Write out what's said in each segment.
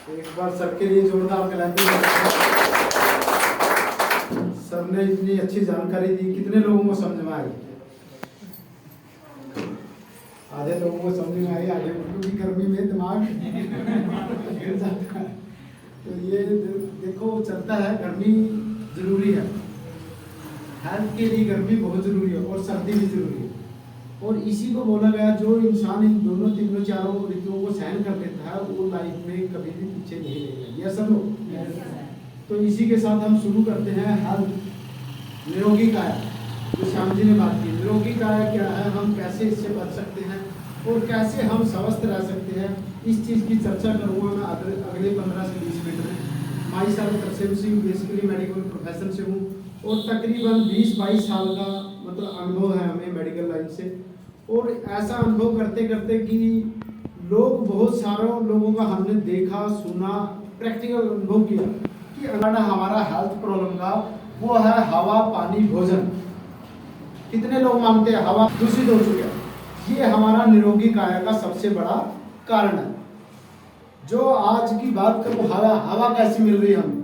एक बार सबके लिए जोरदार क्लैपिंग। सर ने इतनी अच्छी जानकारी दी, कितने लोगों को समझ में आई? आधे लोगों को समझ में आई, आधे क्योंकि गर्मी में दिमाग गिर जाता है। तो ये देखो चलता है, गर्मी जरूरी है, हेल्थ के लिए गर्मी बहुत जरूरी है और सर्दी भी जरूरी है। और इसी को बोला गया, जो इंसान इन दोनों तीनों चारों ऋतुओं को सहन कर लेता है वो लाइफ में कभी भी पीछे नहीं रहेगा। यस सर लोग। तो इसी के साथ हम शुरू करते हैं हेल्थ, निरोगी काया, जो श्याम जी ने बात की। निरोगी काया क्या है, हम कैसे इससे बच सकते हैं और कैसे हम स्वस्थ रह सकते हैं, इस चीज़ की चर्चा करूँगा मैं अगले 15 से 20 मिनट में। माई साल Tarsem Singh, basically medical profession से हूँ और तकरीबन 20-22 साल का मतलब अनुभव है हमें मेडिकल लाइन से। और ऐसा अनुभव करते करते कि लोग, बहुत सारे लोगों का हमने देखा, सुना, प्रैक्टिकल अनुभव किया कि अगर हमारा हेल्थ प्रॉब्लम का वो है हवा, पानी, भोजन। कितने लोग मानते हैं हवा दूषित हो चुकी है, ये हमारा निरोगी काया का सबसे बड़ा कारण है। जो आज की बात करूँ, हवा कैसी मिल रही है हमें,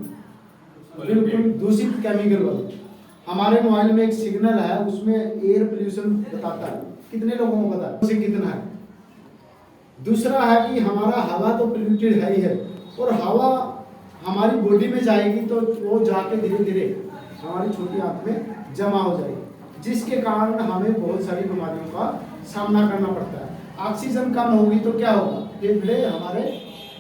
बिल्कुल दूषित केमिकल वाली। हमारे मोबाइल में एक सिग्नल है, उसमें एयर पोल्यूशन बताता है, कितने लोगों को पता है उसे कितना है। दूसरा है कि हमारा हवा तो पोल्यूटेड है ही है, और हवा हमारी बॉडी में जाएगी तो वो जाके धीरे धीरे हमारी छोटी आंत में जमा हो जाएगी, जिसके कारण हमें बहुत सारी बीमारियों का सामना करना पड़ता है। ऑक्सीजन कम होगी तो क्या होगा, फेफड़े हमारे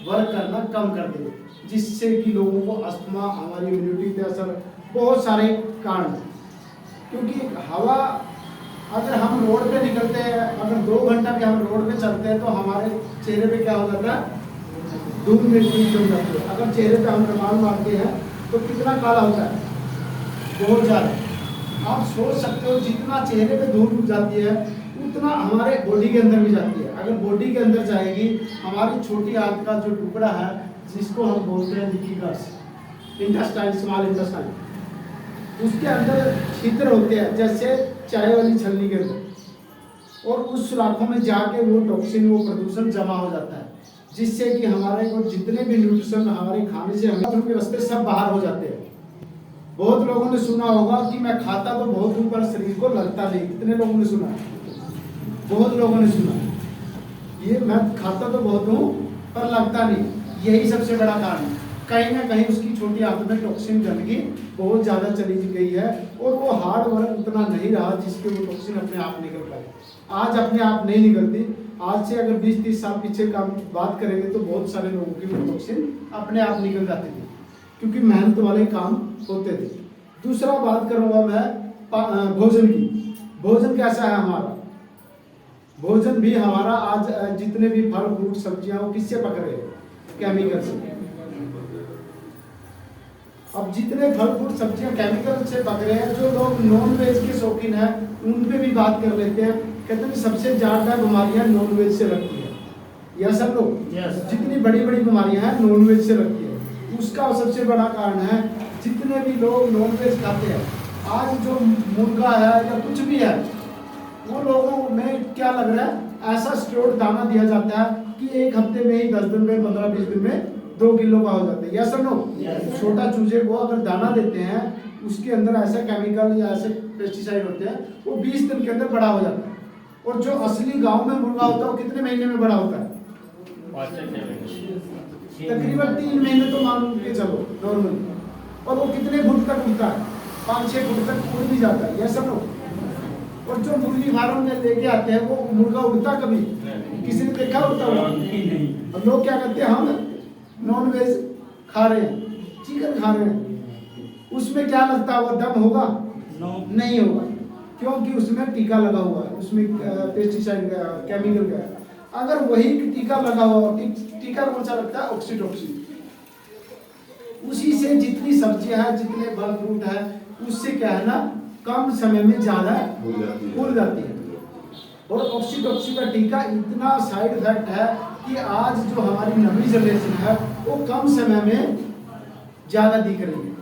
वर्क करना कम कर देंगे, जिससे कि लोगों को अस्थमा, हमारी इम्यूनिटी पे असर, बहुत सारे कारण। क्योंकि हवा, अगर हम रोड पे निकलते हैं, अगर 2 घंटा भी हम रोड पे चलते हैं तो हमारे चेहरे पे क्या हो जाता है, धूल मिट्टी जम जाती है। अगर चेहरे पे हम रुमाल मारते हैं तो कितना काला होता है, बहुत ज़्यादा। आप सोच सकते हो जितना चेहरे पे धूल जाती है उतना हमारे बॉडी के अंदर भी जाती है। अगर बॉडी के अंदर जाएगी, हमारी छोटी आंत का जो टुकड़ा है, जिसको हम बोलते हैं leaky guts, intestine, small intestine, उसके अंदर छिद्र होते हैं जैसे चाय वाली छलनी के अंदर, और उस सुराखों में जाके वो टॉक्सिन, वो प्रदूषण जमा हो जाता है, जिससे कि हमारे को जितने भी न्यूट्रिशन हमारे खाने से हमें के रास्ते सब बाहर हो जाते हैं। बहुत लोगों ने सुना होगा कि मैं खाता तो बहुत हूँ पर शरीर को लगता नहीं। कितने लोगों ने सुना? बहुत लोगों ने सुना ये, मैं खाता तो बहुत हूँ पर लगता नहीं। यही सबसे बड़ा कारण है। कहीं ना कहीं उसकी छोटी आंत में टॉक्सिन गंदगी बहुत ज़्यादा चली गई है और वो हार्ड वर्क उतना नहीं रहा जिसके वो टॉक्सिन अपने आप निकल पाए। आज अपने आप नहीं निकलती। आज से अगर 20-30 साल पीछे का बात करेंगे तो बहुत सारे लोगों की वो टॉक्सिन अपने आप निकल जाती थी, क्योंकि मेहनत वाले काम होते थे। दूसरा बात करूँगा मैं भोजन की। भोजन कैसा है हमारा? भोजन भी हमारा आज जितने भी फल, फ्रूट, सब्जियां, वो किससे पक रहे हैं? केमिकल से। अब जितने फल, फ्रूट, सब्जियां केमिकल से पक रहे हैं, जो लोग नॉन वेज के शौकीन हैं उन पे भी बात कर लेते हैं। कहते हैं सबसे ज्यादा बीमारियां नॉन वेज से लगती है। या सब लोग जितनी बड़ी बड़ी बीमारियां हैं नॉन वेज से लगती है। उसका सबसे बड़ा कारण है जितने भी लोग नॉन वेज खाते हैं, आज जो मुर्गा है या कुछ भी है, वो लोगों में क्या लग रहा है, ऐसा स्टोर दाना दिया जाता है कि एक हफ्ते में ही 10 दिन में, 15-20 दिन में 2 किलो का हो जाता है। यस और नो? छोटा चूजे को अगर दाना देते हैं, उसके अंदर ऐसे केमिकल या ऐसे पेस्टिसाइड होते हैं, वो 20 दिन के अंदर बड़ा हो जाता है। और जो असली गांव में मुर्गा होता है वो कितने महीने में बड़ा होता है? तकरीबन 3 महीने तो मान के चलो नॉर्मली। और वो कितने फुट तक उड़ता है? 5-6 फुट तक उड़ भी जाता है। यस और नो? और जो मुर्गी फार्म में लेके आते हैं वो मुर्गा उड़ता कभी किसी ने देखा उड़ता हुआ? और लोग क्या करते हैं, हम नॉन वेज खा रहे हैं, चिकन खा रहे हैं, उसमें क्या लगता होगा? दम होगा? नहीं होगा, क्योंकि उसमें टीका लगा हुआ है, उसमें पेस्टिसाइड का, केमिकल का। अगर वही टीका लगा हुआ, टीका कौन सा लगता है? ऑक्सीटोसिन। उसी से जितनी सब्जियां हैं, जितने फल फ्रूट है, उससे क्या है ना, कम समय में ज्यादा फूल जाती है। और ऑक्सीटोसिन का टीका इतना साइड इफेक्ट है कि आज जो हमारी नवी जनरेशन है वो कम समय में ज्यादा दिख रही है,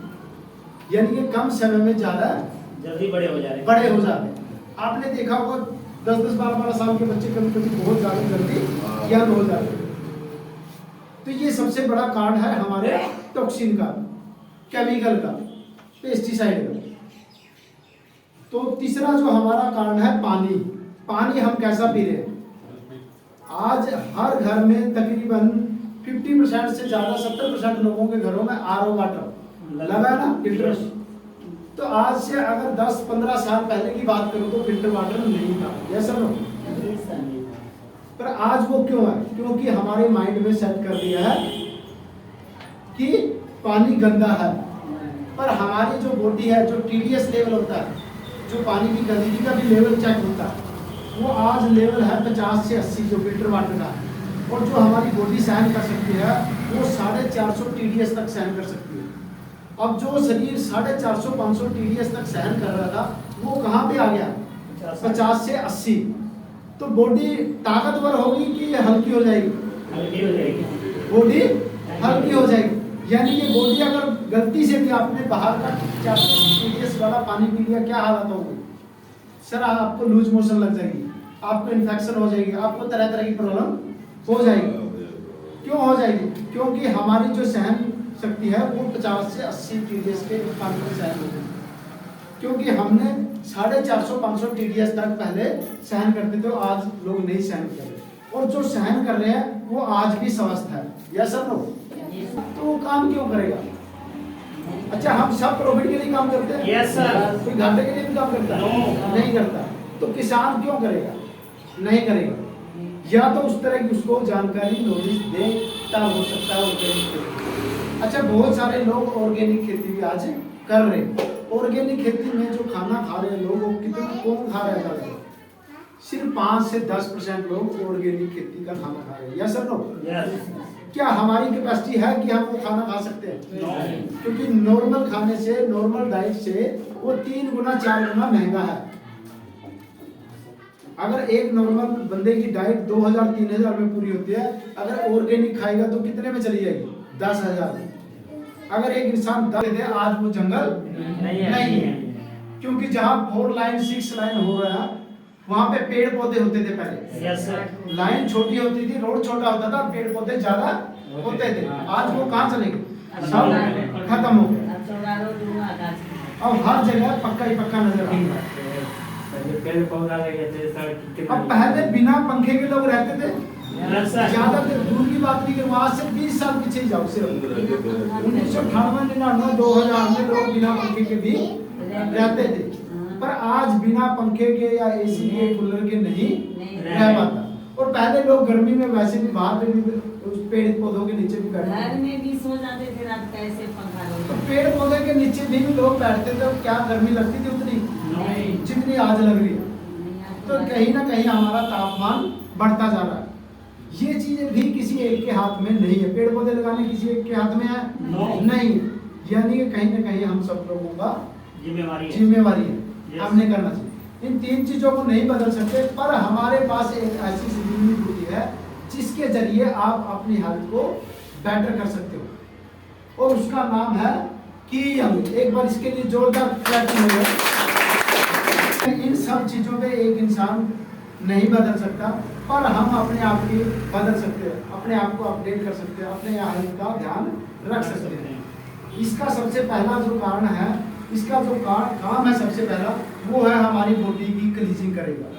यानी कि कम समय में ज्यादा जल्दी बड़े हो जाते हैं। आपने देखा होगा 10-10, 12-12 साल के बच्चे कभी कभी बहुत ज्यादा जल्दी यंग हो जाते हैं। तो ये सबसे बड़ा कारण है हमारे टॉक्सिन का, केमिकल का, पेस्टिसाइड का। तो तीसरा जो हमारा कारण है पानी। पानी हम कैसा पी रहे हैं? आज हर घर में तकरीबन 50% से ज्यादा 70% लोगों के घरों में आरओ वाटर लगा है ना, फिल्टर। तो आज से अगर 10-15 साल पहले की बात करूं तो फिल्टर वाटर नहीं था, यस और नो? पर आज वो क्यों है? क्योंकि हमारे माइंड में सेट कर दिया है कि पानी गंदा है। पर हमारी जो बॉडी है, जो टीडीएस लेवल होता है, जो पानी की गंदगी का भी लेवल चेक होता है, वो आज लेवल है 50 से 80 जो फिल्टर वाटर का है। और जो हमारी बॉडी सहन कर सकती है वो 450 टीडीएस तक सहन कर सकती है। अब जो शरीर 450-500 टीडीएस तक सहन कर रहा था वो कहाँ पे आ गया? 50 से 80। तो बॉडी ताकतवर होगी कि हल्की हो जाएगी? हल्की हो जाएगी। बॉडी हल्की हो जाएगी। यानी कि बॉडी अगर गलती से भी आपने बाहर का 400 टीडीएस वाला पानी पी लिया, क्या हालत होगी? सर आपको लूज मोशन लग जाएगी, आपको इन्फेक्शन हो जाएगी, आपको तरह तरह की प्रॉब्लम हो जाएगी। क्यों हो जाएगी? क्योंकि हमारी जो सहन शक्ति है वो 50 से 80 टीडीएस के पानी में सहन होती है। क्योंकि हमने 450-500 टीडीएस तक पहले सहन करते थे, आज लोग नहीं सहन कर रहे। और जो सहन कर रहे हैं वो आज भी स्वस्थ है, यस और नो? तो वो काम क्यों करेगा? अच्छा, हम सब प्रॉफिट के लिए काम करते हैं? Yes sir. कोई घाटे के लिए भी काम करता है? नहीं करता। तो किसान क्यों करेगा? नहीं करेगा। या तो उस तरह की उसको जानकारी नॉलेज दे तब हो सकता है ऑर्गेनिक खेती। अच्छा, बहुत सारे लोग ऑर्गेनिक खेती भी आज कर रहे हैं। ऑर्गेनिक खेती में जो खाना खा रहे हैं लोग, वो कितना कौन खा रहे हैं? सिर्फ 5 से 10% लोग ऑर्गेनिक खेती का खाना खा रहे हैं, यस और नो? क्या हमारी कैपेसिटी है कि हम वो खाना खा सकते हैं? नहीं। क्योंकि नॉर्मल खाने से, नॉर्मल डाइट से वो 3 गुना 4 गुना महंगा है। अगर एक नॉर्मल बंदे की डाइट 2000-3000 में पूरी होती है, अगर ऑर्गेनिक खाएगा तो कितने में चली जाएगी? 10,000। अगर एक इंसान 10 दे, आज वो जंगल नहीं है। क्योंकि जहाँ 4 लाइन 6 लाइन हो रहा है वहाँ पे पेड़ पौधे होते थे पहले। Yes sir. लाइन छोटी होती थी, रोड छोटा होता था, पेड़ पौधे ज्यादा होते थे। आज वो कहाँ चले गए? सब खत्म हो गए। अब हर जगह पक्का ही पक्का नजर आ रहा है। पेड़ पौधा लगे थे सर। अब पहले बिना पंखे के लोग रहते थे। Yes sir. ज्यादा दूर की बात नहीं करूँ, आज से 20 साल पीछे ही जाओ। सिर्फ 1998-99 2000 में लोग बिना पंखे के भी रहते थे। पर आज बिना पंखे के या एसी के, कूलर के नहीं रह पाता। और पहले लोग गर्मी में वैसे भी बाहर पे भी उस पेड़ पौधों के नीचे भी बैठते घर में भी सो जाते थे रात कैसे पंखा तो लगा। पेड़ पौधे के नीचे भी लोग बैठते थे। क्या गर्मी लगती थी उतनी? नहीं। जितनी आज लग रही है। तो कहीं ना कहीं हमारा तापमान बढ़ता जा रहा है। ये चीजें भी किसी एक के हाथ में नहीं है। पेड़ पौधे लगाने किसी एक के हाथ में है? नहीं। यानी कि कहीं ना कहीं हम सब लोगों का जिम्मेवारी है, हमने करना चाहिए। इन 3 चीजों को नहीं बदल सकते, पर हमारे पास एक ऐसी जिंदगी होती है जिसके जरिए आप अपनी हेल्थ को बेटर कर सकते हो, और उसका नाम है की यंग। एक बार इसके लिए जोरदार क्लैपिंग हो। इन सब चीजों पे एक इंसान नहीं बदल सकता, पर हम अपने आप की बदल सकते हैं, अपने आप को अपडेट कर सकते हैं, अपने हेल्थ का ध्यान रख सकते हैं। इसका सबसे पहला जो कारण है, इसका जो काम है सबसे पहला, वो है हमारी बॉडी की क्लीजिंग करेगा।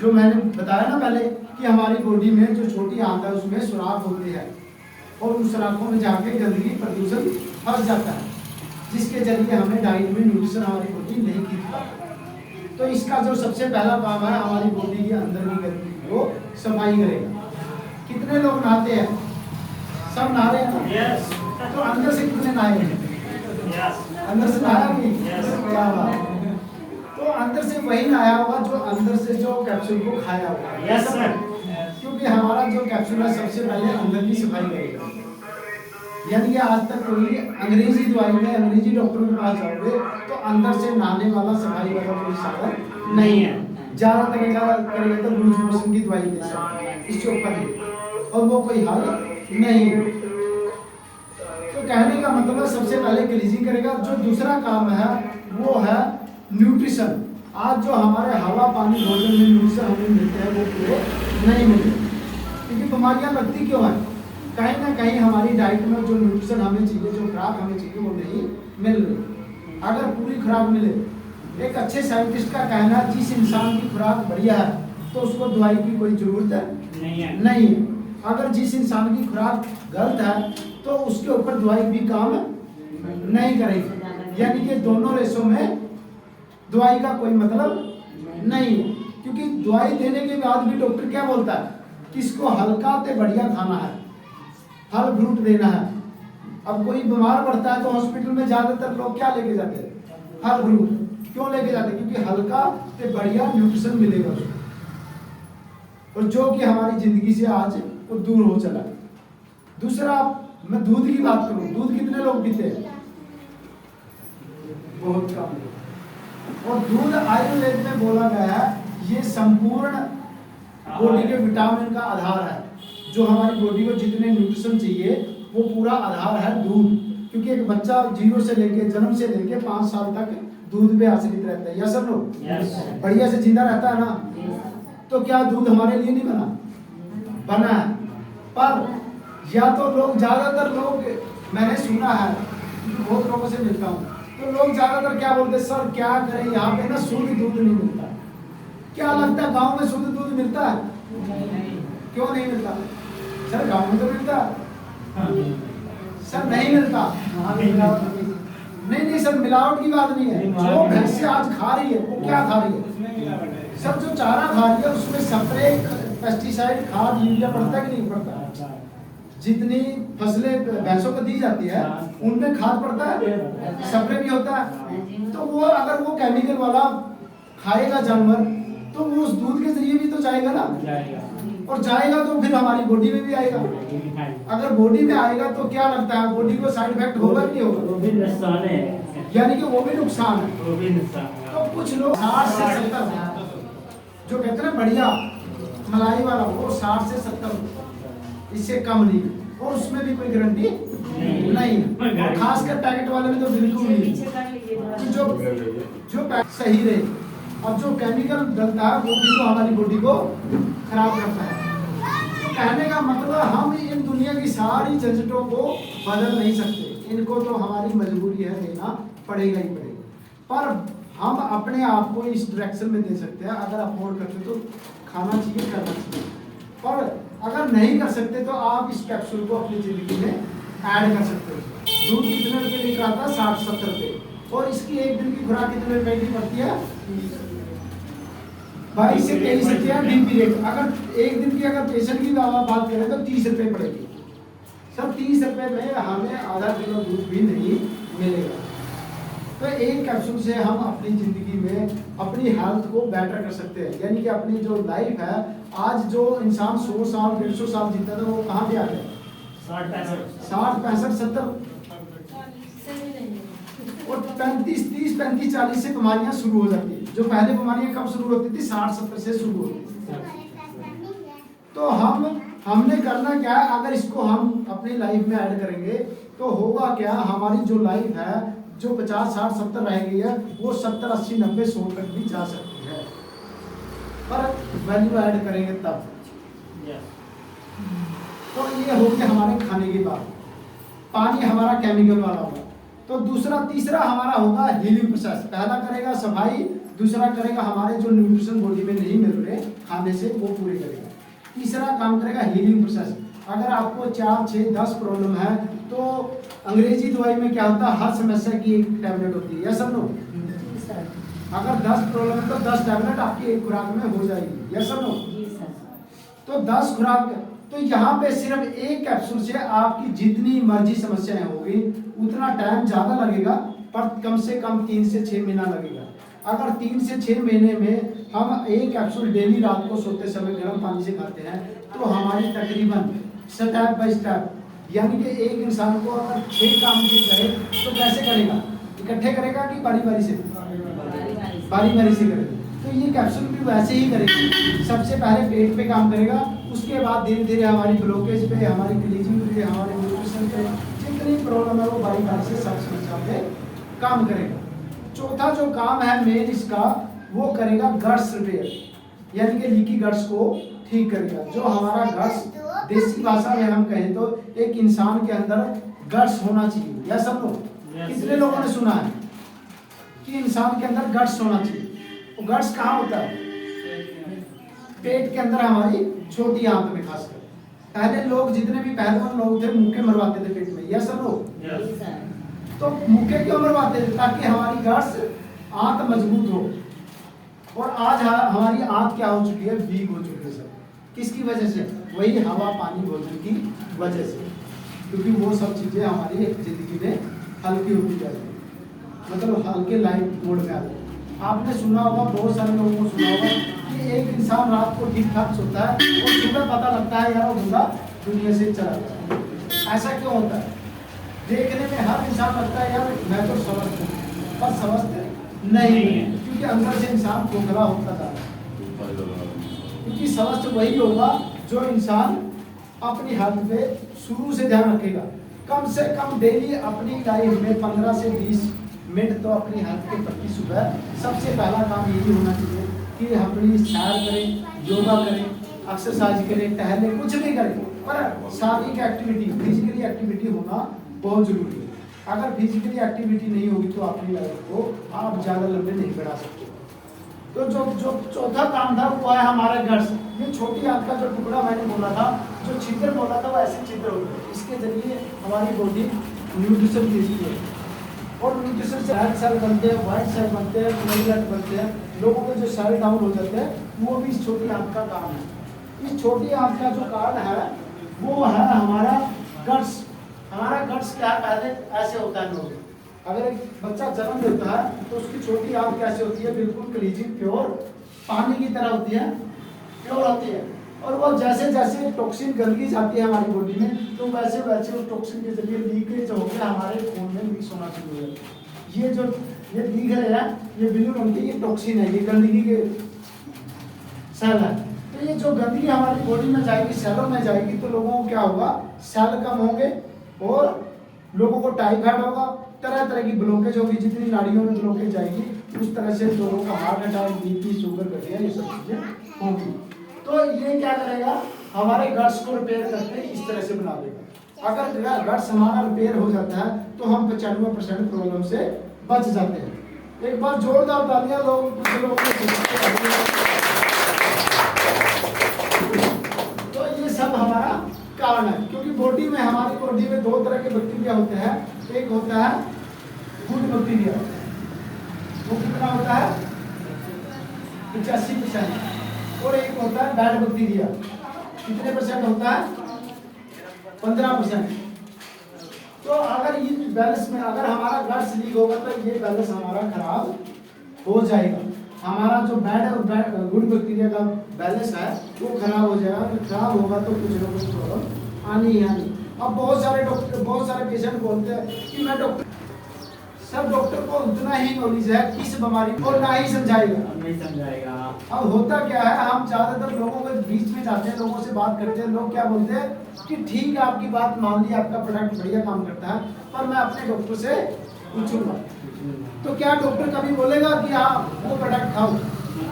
जो मैंने बताया ना पहले कि हमारी बॉडी में जो छोटी आंत है उसमें सुराख होते हैं, और उन सुराखों में जाके गंदगी प्रदूषण फंस जाता है, जिसके जरिए हमें डाइट में न्यूट्रिशन हमारी बॉडी नहीं खींच पाती। तो इसका जो सबसे पहला काम है, हमारी बॉडी के अंदर की गंदगी को सफाई करेगा। कितने लोग नहाते हैं? सब नहा रहे हैं ना? यस। तो अंदर से कितने नहाए हैं? यस। अंदर से नहाया कि? Yes. क्या बात। तो अंदर से वही नहाया होगा जो अंदर से जो कैप्सूल को खाया होगा। Yes sir. क्योंकि हमारा जो कैप्सूल है सबसे पहले अंदर की सफाई करेगा। यानी कि आज तक कोई अंग्रेजी दवाई में, अंग्रेजी डॉक्टर के पास जाओगे तो अंदर से नहाने वाला, सफाई वाला कोई साधन नहीं है। ज्यादातर करेगा तो लूज मोशन की दवाई दे सकते हैं इसके ऊपर, और वो कोई हल नहीं है। तो कहने का मतलब सबसे पहले क्लीजिंग करेगा। जो दूसरा काम है वो है न्यूट्रिशन। आज जो हमारे हवा पानी भोजन में न्यूट्रिशन हमें मिलते हैं वो पूरे नहीं मिलते, क्योंकि बीमारियां लगती क्यों है? कहीं ना कहीं हमारी डाइट में जो न्यूट्रिशन हमें चाहिए, जो खुराक हमें चाहिए, वो नहीं मिल रही। अगर पूरी खुराक मिले, एक अच्छे साइंटिस्ट का कहना है जिस इंसान की खुराक बढ़िया है तो उसको दवाई की कोई जरूरत नहीं है। अगर जिस इंसान की खुराक गलत है तो उसके ऊपर दवाई भी काम नहीं करेगी। यानी कि दोनों रेशों में दवाई का कोई मतलब नहीं है, क्योंकि दवाई देने के बाद भी डॉक्टर क्या बोलता है कि इसको हल्का ते बढ़िया खाना है, फल फ्रूट देना है। अब कोई बीमार पड़ता है तो हॉस्पिटल में ज्यादातर लोग क्या लेके जाते हैं? फल फ्रूट। क्यों लेके जाते हैं? क्योंकि हल्का ते बढ़िया न्यूट्रिशन मिलेगा उसको, और जो कि हमारी जिंदगी से आज वो दूर हो चला। दूसरा, मैं दूध की बात करूं, दूध कितने लोग पीते हैं? बहुत कम लोग। और दूध आयुर्वेद में बोला गया है ये संपूर्ण बॉडी के विटामिन का आधार है। जो हमारी बॉडी को जितने न्यूट्रिशन चाहिए वो पूरा आधार है दूध। क्योंकि एक बच्चा 0 से लेके जन्म से लेके 5 साल तक दूध पे आश्रित रहता है, या सब लोग बढ़िया से जिंदा रहता है ना। तो क्या दूध हमारे लिए नहीं बना है? पर या तो लोग, ज्यादातर लोग, मैंने सुना है, बहुत लोगों से मिलता हूँ, तो लोग ज्यादातर क्या बोलते हैं, सर क्या करें यहाँ पे ना शुद्ध दूध नहीं मिलता। क्या लगता है गांव में शुद्ध दूध मिलता है? क्यों नहीं मिलता? सर गांव में तो मिलता है। सर नहीं मिलता। नहीं सर, मिलावट की बात नहीं है। जो भैंस आज खा रही है वो क्या खा रही है? सर जो चारा खा रही है उसमें स्प्रे, पेस्टिसाइड, खाद, यूरिया पड़ता है कि नहीं पड़ता? जितनी फसलें भैंसों को दी जाती है उनमें खाद पड़ता है, स्प्रे भी होता है। तो वो अगर वो केमिकल वाला खाएगा जानवर तो वो उस दूध के जरिए भी तो जाएगा ना, और जाएगा तो फिर हमारी बॉडी में भी आएगा। अगर बॉडी में आएगा तो क्या लगता है, बॉडी को साइड इफेक्ट होगा कि नहीं होगा? वो भी नुकसान है, यानी कि वो भी नुकसान है। वो भी नुकसान है। तो कुछ लोग 60 से 70 जो कहते हैं ना बढ़िया मलाई वाला, वो 60 से 70, इससे कम नहीं, और उसमें भी कोई गारंटी नहीं है। और खासकर पैकेट वाले में तो बिल्कुल नहीं। जो पैकेट सही रहे, अब जो केमिकल डलता है वो भी तो हमारी बॉडी को खराब करता है। तो कहने का मतलब हम इन दुनिया की सारी झंझटों को बदल नहीं सकते, इनको तो हमारी मजबूरी है, लेना पड़ेगा ही पड़ेगा। पर हम अपने आप को इस डायरेक्शन में दे सकते हैं, अगर अफोर्ड करते तो खाना चाहिए, करना चाहिए। और अगर नहीं कर सकते तो आप इस कैप्सूल को अपनी जिंदगी में ऐड कर सकते हो। दूध कितने रुपए लीटर आता है? 60-70 रुपए। और इसकी एक दिन की खुराक कितने रुपए की पड़ती है? 22 से 23 रुपया डीपी रेट। अगर एक दिन की अगर पेशेंट की बात करें तो 30 रुपए पड़ेगी। सर 30 रुपए में हमें आधा किलो दूध भी नहीं मिलेगा। तो एक कैप्सूल से हम अपनी जिंदगी में अपनी हेल्थ को बेटर कर सकते हैं। यानी कि अपनी जो लाइफ है, आज जो इंसान 100 साल 150 साल जीता था वो कहाँ पे आ गया? 60 65 70 और 35 30 35 40 से बीमारियां शुरू हो जाती है। जो पहले बीमारियां कब शुरू होती थी? 60 70 से शुरू होती थी। तो हमने करना क्या है, अगर इसको हम अपनी लाइफ में ऐड करेंगे तो होगा क्या, हमारी जो लाइफ है जो 50 60 70 रह गई है वो 70 80 90 100 तक भी जा सकती है, पर वैल्यू ऐड करेंगे तब। तो ये हो गया हमारे खाने की बात। पानी हमारा केमिकल वाला होगा। तो दूसरा तीसरा हमारा होगा हीलिंग प्रोसेस। पहला करेगा सफाई, दूसरा करेगा हमारे जो न्यूट्रिशन बॉडी में नहीं मिल रहे खाने से वो पूरे करेगा, तीसरा काम करेगा हीलिंग प्रोसेस। अगर आपको 4 6 10 प्रॉब्लम है तो अंग्रेजी दवाई में क्या होता है, हर समस्या की एक टैबलेट होती है, या सब लोग? अगर 10 प्रॉब्लम है तो 10 टैबलेट आपकी एक खुराक में हो जाएगी, या सब लोग? तो 10 खुराक। तो यहाँ पे सिर्फ एक कैप्सूल से आपकी जितनी मर्जी समस्याएं होगी उतना टाइम ज्यादा लगेगा, पर कम से कम 3 से 6 महीना लगेगा। अगर 3 से 6 महीने में हम एक कैप्सूल डेली रात को सोते समय गर्म पानी से खाते हैं तो हमारी तकरीबन स्टेप बाय स्टेप, यानी कि एक इंसान को अगर 6 काम किए जाए तो कैसे करेगा? इकट्ठे करेगा कि बारी बारी से? बारी बारी से करेगा। तो ये कैप्सूल भी वैसे ही करेगा। सबसे पहले पेट पे काम करेगा, उसके बाद धीरे धीरे हमारी ब्लॉकेज पे, हमारी ग्लीजिंग पे, हमारे न्यूट्रिशन पे जितनी प्रॉब्लम है वो बारी बारी से सब समस्या पे काम करेगा। चौथा जो काम है मेन इसका, वो करेगा गट्स रिपेयर, यानी कि लीकी गट्स को ठीक करेगा। जो हमारा गट्स देसी भाषा में हम कहें तो एक इंसान के अंदर गट्स होना चाहिए। या सब लोग कितने लोगों ने सुना है कि इंसान के अंदर गट्स होना चाहिए? वो गट्स कहाँ होता है? पेट के अंदर, हमारी छोटी आंत में खासकर। पहले लोग जितने भी पहलवान लोग थे मुक्के मरवाते थे पेट में। या सब लोग Yes. तो मुक्के क्यों मरवाते थे? ताकि हमारी गट्स आंत मजबूत हो। और आज हमारी आंत क्या हो चुकी है? वीक हो चुकी है सर। किसकी वजह से? वही हवा पानी भोजन की वजह से। क्योंकि वो सब चीजें हमारी जिंदगी में हल्की होती जा रही है, मतलब हल्के लाइट मोड में आ रही है। आपने सुना होगा, बहुत सारे लोगों को सुना होगा कि एक इंसान रात को ठीक ठाक सोता है और सुबह पता लगता है यार वो बंदा दुनिया से चला गया। ऐसा क्यों होता है? देखने में हर इंसान लगता है यार मैं तो स्वस्थ हूँ, पर स्वस्थ नहीं है, क्योंकि अंदर से इंसान खोखला होता जा रहा है। क्योंकि स्वस्थ वही होगा जो इंसान अपनी हेल्थ पे शुरू से ध्यान रखेगा। कम से कम डेली अपनी लाइफ में 15 से 20 मिनट तो अपनी हेल्थ के प्रति सुबह सबसे पहला काम यही होना चाहिए कि अपनी सैर करें, योगा करें, एक्सरसाइज करें, टहलें, कुछ भी करें, पर शारीरिक एक्टिविटी, फिजिकली एक्टिविटी होना बहुत जरूरी है। अगर फिजिकली एक्टिविटी नहीं होगी तो अपनी लाइफ को आप ज़्यादा लंबे नहीं बढ़ा सकते। तो जो चौथा काम था वो है हमारा गट्स। ये छोटी आंत का जो टुकड़ा मैंने बोला था, जो छिद्र बोला था, वो ऐसे छिद्र होते हैं। इसके जरिए हमारी बॉडी न्यूट्रिशन भेजती है और न्यूट्रिशन से रेड सेल बनते हैं, व्हाइट सेल बनते हैं, प्लेटलेट बनते हैं। लोगों के जो सेल डाउन हो जाते हैं वो भी इस छोटी आंत का काम है। इस छोटी आंत का जो कारण है वो है हमारा गट्स। हमारा गट्स क्या है? पहले ऐसे होता है लोग, अगर एक बच्चा जन्म लेता है तो उसकी छोटी आंत कैसे होती है? बिल्कुल क्लीजिंग प्योर पानी की तरह होती है, प्योर होती है। और वो जैसे जैसे टॉक्सिन गंदगी जाती है हमारी बॉडी में तो वैसे वैसे उस टॉक्सिन के जरिए लीकेज होकर हमारे खून में मिक्स होना शुरू हो जाता है। ये जो ये दिख रहे हैं, ये ब्लू रंग की, ये टॉक्सिन है, ये गंदगी के सेल है। तो ये जो गंदगी हमारी बॉडी में जाएगी, सेलों में जाएगी, तो लोगों को क्या होगा? सेल कम होंगे और लोगों को टाइफाइड होगा, तरह तरह की ब्लॉकेज होगी। जितनी नाड़ियों में ब्लॉकेज जाएगी उस तरह से लोगों का हार्ट अटैक, बीपी, शुगर, गठिया, ये सब चीजें होंगी। तो ये क्या करेगा? हमारे गट्स को रिपेयर करके इस तरह से बना देगा। अगर गट्स हमारा रिपेयर हो जाता है तो हम 95% प्रॉब्लम से बच जाते हैं। एक बार जोरदार तालियां लोग कुछ लोगों तो ये सब हमारा कारण है। क्योंकि बॉडी में, हमारी बॉडी में दो तरह के बैक्टीरिया होते हैं। एक होता है गुड बैक्टीरिया, वो कितना होता है? 85%। और एक होता है बैड बैक्टीरिया, कितने परसेंट होता है? 15%। तो अगर ये बैलेंस में, अगर हमारा गट्स लीक होगा तो ये बैलेंस हमारा खराब हो जाएगा। हमारा जो बैड और गुड बैक्टीरिया का बैलेंस है वो खराब हो जाएगा। तो खराब होगा तो कुछ ना कुछ प्रॉब्लम आनी ही आनी। अब बहुत सारे पेशेंट बोलते हैं कि मैं डॉक्टर, सब डॉक्टर को उतना ही नॉलेज है किस बीमारी को, ना ही समझाएगा, नहीं समझाएगा। अब होता क्या है, हम ज्यादातर लोगों के बीच में जाते हैं, लोगों से बात करते हैं, लोग क्या बोलते हैं कि ठीक है आपकी बात मान ली, आपका प्रोडक्ट बढ़िया काम करता है, पर मैं अपने डॉक्टर से पूछूंगा। तो क्या डॉक्टर कभी बोलेगा कि हाँ वो प्रोडक्ट खाओ?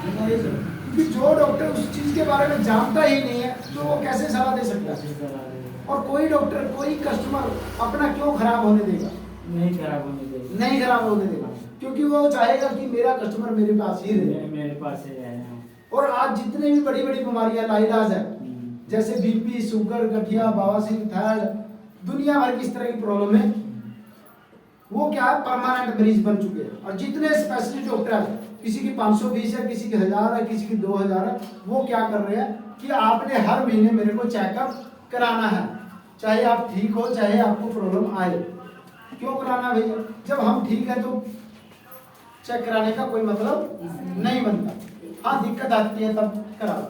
क्योंकि जो डॉक्टर उस चीज के बारे में जानता ही नहीं है तो वो कैसे सलाह दे सकता है? और कोई डॉक्टर, कोई कस्टमर अपना क्यों खराब होने देगा? नहीं खराब होने देगा, नहीं खराब होने देगा, क्योंकि वो चाहेगा कि मेरा कस्टमर मेरे पास ही रहे, मेरे पास ही रहे। और आज जितने भी बड़ी बड़ी बीमारियां लाइलाज है, जैसे बीपी, शुगर, गठिया, बवासीर, थायराइड, दुनिया भर की इस तरह की प्रॉब्लम है, वो क्या है परमानेंट मरीज बन चुके हैं। और जितने स्पेशलिस्ट डॉक्टर हैं, किसी की 500 फीस है, किसी की 1000 है, किसी की 2000 है, वो क्या कर रहे हैं कि आपने हर महीने मेरे को चेकअप कराना है, चाहे आप ठीक हो चाहे आपको प्रॉब्लम आए। क्यों कराना भैया? जब हम ठीक है तो चेक कराने का कोई मतलब नहीं बनता। हाँ दिक्कत आती है तब कराओ।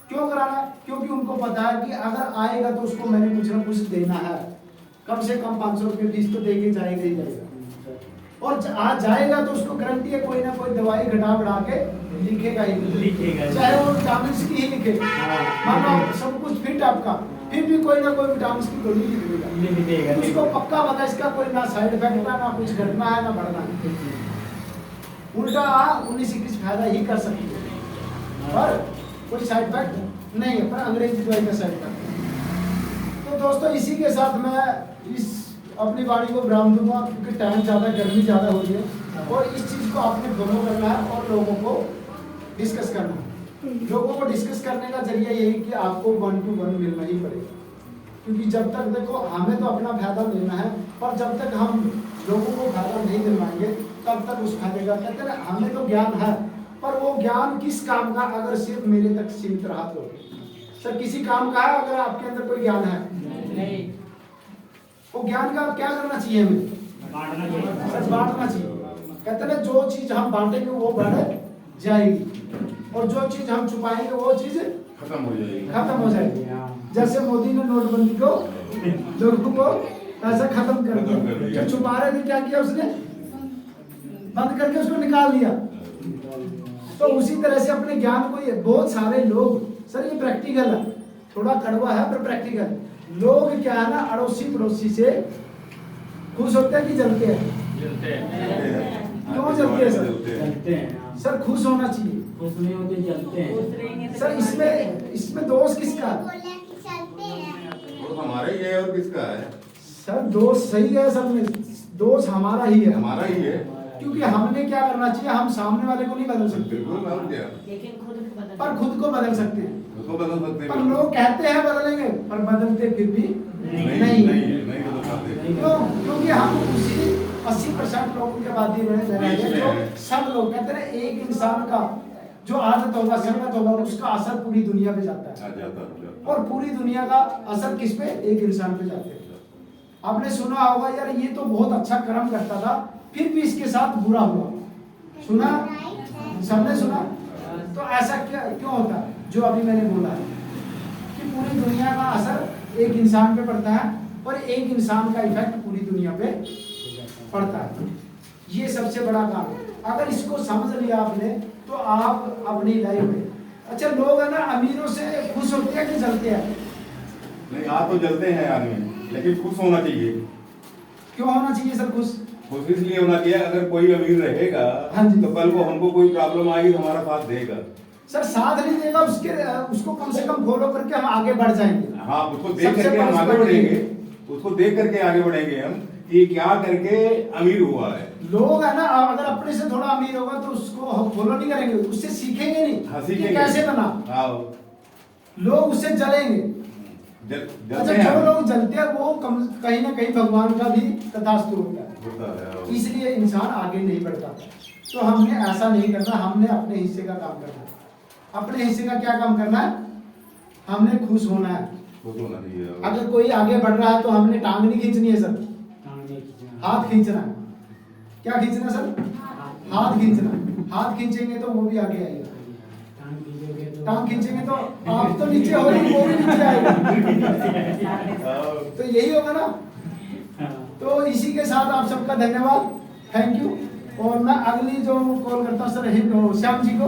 क्यों कराना? क्योंकि उनको पता है कि अगर आएगा तो उसको मैंने कुछ ना कुछ देना है, कम से कम 500 रुपये फीस तो देके जाएगा ही जाएगा। और आज जाएगा तो उसको गारंटी है कोई ना कोई दवाई घटा बढ़ा के लिखेगा ही लिखेगा, चाहे वो विटामिन की ही लिखे। मानो सब कुछ फिट आपका, फिर भी कोई ना कोई विटामिन की गोली लिख देगा। उसको पक्का पता इसका कोई ना साइड इफेक्ट है, ना कुछ घटना है ना बढ़ना है, उल्टा 19-21 फायदा ही कर सकती है, पर कोई साइड इफेक्ट नहीं है। पर अंग्रेजी दवाई का साइड इफेक्ट तो दोस्तों इसी के साथ मैं इस अपनी वाणी को विराम दूंगा, क्योंकि टाइम ज़्यादा, गर्मी ज़्यादा हो रही है और इस चीज़ को आपने फॉलो करना है और लोगों को डिस्कस करना है। लोगों को डिस्कस करने का जरिया यही कि आपको 1 to 1 मिलना ही पड़ेगा, क्योंकि जब तक देखो हमें तो अपना फायदा लेना है, पर जब तक हम लोगों को फायदा नहीं दिलवाएंगे तब तक उस फायदे का, कहते हैं ना, हमें तो ज्ञान है पर वो ज्ञान किस काम का अगर सिर्फ मेरे तक सीमित रहा तो। सर किसी काम का है अगर आपके अंदर कोई ज्ञान है, नहीं वो ज्ञान का क्या करना चाहिए हमें? बांटना चाहिए। सच बांटना चाहिए। कहते हैं ना, जो चीज हम बांटेंगे वो बढ़ जाएगी और जो चीज हम छुपाएंगे वो चीज खत्म हो जाएगी। खत्म हो जाएगी। जैसे मोदी ने नोटबंदी को लोगों को पैसा खत्म कर दिया, जो छुपा रहे थे क्या किया उसने? बंद करके उसको निकाल दिया। तो उसी तरह से अपने ज्ञान को ये बहुत सारे लोग, सर ये प्रैक्टिकल है, थोड़ा कड़वा है पर प्रैक्टिकल। लोग क्या है ना, अड़ोसी पड़ोसी से खुश होते हैं कि जलते हैं? क्यों जलते हैं सर? चलते हैं सर खुश होना चाहिए। खुश नहीं होते चलते हैं। सर इसमें दोष किसका है? वो हमारा ही है और किसका है? सर दोष सही है, सब में दोष हमारा ही है, हमारा ही है। क्योंकि हमने क्या करना चाहिए, हम सामने वाले को नहीं बदल सकते बिल्कुल और क्या, लेकिन खुद को बदल पर खुद को बदल सकते हैं। उसको बदल सकते पर हैं। लोग कहते हैं बदलेंगे पर बदलते फिर भी नहीं नहीं। नहीं बदल पाते। क्यों? क्योंकि हम उसी 80% लोगों के बाद ही रहेंगे जो सब लोग कहते हैं, एक इंसान का जो आदत होगा, संगत होगा, उसका असर पूरी दुनिया पे जाता है। आ जाता और पूरी दुनिया का असर किस पे? एक इंसान पे जाते हैं। आपने सुना होगा यार ये तो बहुत अच्छा कर्म करता था फिर भी इसके साथ बुरा हुआ, सुना? सबने सुना? तो ऐसा क्यों होता है? जो अभी मैंने बोला है कि पूरी दुनिया का असर एक इंसान पे पड़ता है और एक इंसान का इफेक्ट पूरी दुनिया पे पड़ता है। ये सबसे बड़ा काम है। अगर इसको समझ लिया आपने तो आप अपनी लाइफ में, अच्छा लोग है ना अमीरों से खुश होते हैं कि जलते हैं? नहीं, आप तो जलते हैं आदमी, लेकिन खुश होना चाहिए। क्यों होना चाहिए सर खुश? खुश इसलिए होना चाहिए, अगर कोई अमीर रहेगा हाँ जी। तो कल को हमको कोई प्रॉब्लम आएगी तो हमारा साथ देगा। सर साथ नहीं देगा, उसको कम से कम फॉलो करके हम आगे बढ़ जाएंगे। हाँ, उसको देख सबसे करके हम बड़ा आगे सबक ये बढ़ेंगे, उसको देख करके आगे बढ़ेंगे हम कि क्या करके अमीर हुआ है। लोग है ना, अगर अपने से थोड़ा अमीर होगा तो उसको हम फॉलो नहीं करेंगे, उससे सीखेंगे नहीं हाँ, कि सीखेंगे। कैसे बना। हाँ, लोग उससे जलेंगे। जलते अच्छा हैं जो हम। लोग जलते हैं वो कहीं ना कहीं भगवान का भी तथास्तु होता है, होता है, हाँ। इसलिए इंसान आगे नहीं बढ़ पाता। तो हमने ऐसा नहीं करना, हमने अपने हिस्से का काम करना है। अपने हिस्से का क्या काम करना है? हमने खुश होना है। खुश होना चाहिए। अगर कोई आगे बढ़ रहा है तो हमने टांग नहीं खींचनी है सर, हाथ खींचना है। क्या खींचना सर? हाथ खींचना। हाथ खींचेंगे तो वो भी आगे आएगा, टांग खींचेंगे तो आप तो नीचे हो रही वो भी नीचे आएगा। तो यही होगा ना। तो इसी के साथ आप सबका धन्यवाद, थैंक यू। और मैं अगली जो कॉल करता हूँ सर श्याम जी को,